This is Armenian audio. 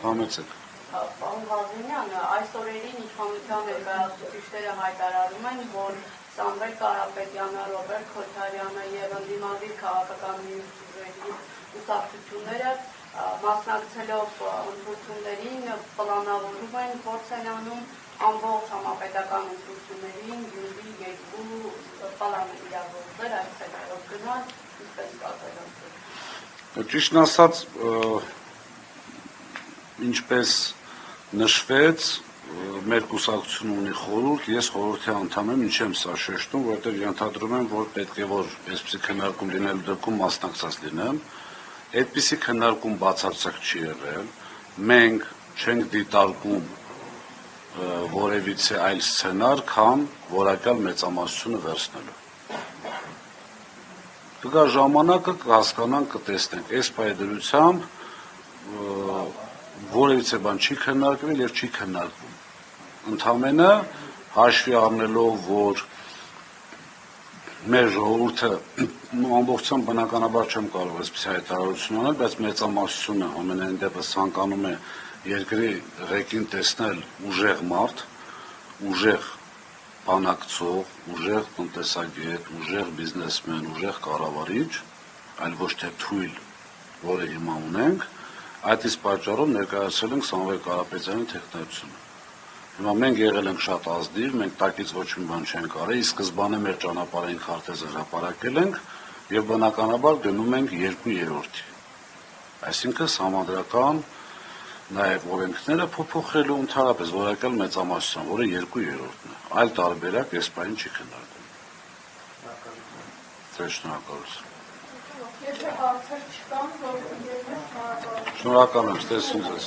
Համեցեք։ Պարոն Ղազիմյանը, այս օրերին իշխանության ներկայացուցիչները հայտարարում են, որ Սամվել Կարապետյանը, Ռոբերտ Քոչարյանը եւ ընդդիմադիր քաղաքական ուժերի կուսակցությունները մասնակցելով ընտրություններին պլանավորում են փորձ են անում ամբողջ համապետական ընտրություններին Գյումրի 2 պլան իրագործել, այդ սենյակով գնալ, ինչպես կատարել։ Ճիշտն ասած, ինչպես նշվեց, մեր կուսակցությունը ունի խորհուրդ, ես խորհրդի անդամ եմ, ինչ եմ սա շեշտում, որովհետև ենթադրում եմ, որ պետք է որ այսպիսի քննարկում լինելու դեպքում մասնակցած լինեմ, այդպիսի քննարկում բացարձակ չի եղել, մենք չենք դիտարկում որևիցե այլ սցենար, քան որակյալ մեծամասնությունը վերցնելու։ Կգա ժամանակը կհասկանանք, կտեսնենք, այս պայմանությամբ որևիցե բան չի քննարկվել եւ չի քննարկվում։ Ընդամենը հաշվի առնելով, որ մեր ժողովուրդը ամբողջությամբ բնականաբար չեմ կարող այսպիսի հայտարարություն անել, բայց մեծամասնությունը ամենայն դեպս ցանկանում է երկրի ղեկին տեսնել ուժեղ մարդ, ուժեղ բանակցող, ուժեղ տնտեսագետ, ուժեղ բիզնեսմեն, ուժեղ կառավարիչ, այլ ոչ թե թույլ, որը հիմա ունենք, այդ իսկ պատճառով ներկայացրել ենք Սամվել Կարապետյանի թեկնածությունը։ Հիմա մենք եղել ենք շատ ազնիվ, մենք տակից ոչ մի բան չենք արել, ի սկզբանե մեր ճանապարհային քարտեզը հրապարակել ենք եւ բնականաբար գնում ենք 2/3-ի։ Այսինքն համանդրական նաեւ օրենքները փոփոխելու ընդհանրապես որակյալ մեծամասնություն, որը 2/3-ն է։ Այլ տարբերակ այս բանը չի քննարկվում։ Շնորհակալություն։ Եթե հարցեր չկան, որ Շնորհակալ եմ, տեսնեմ ձեզ։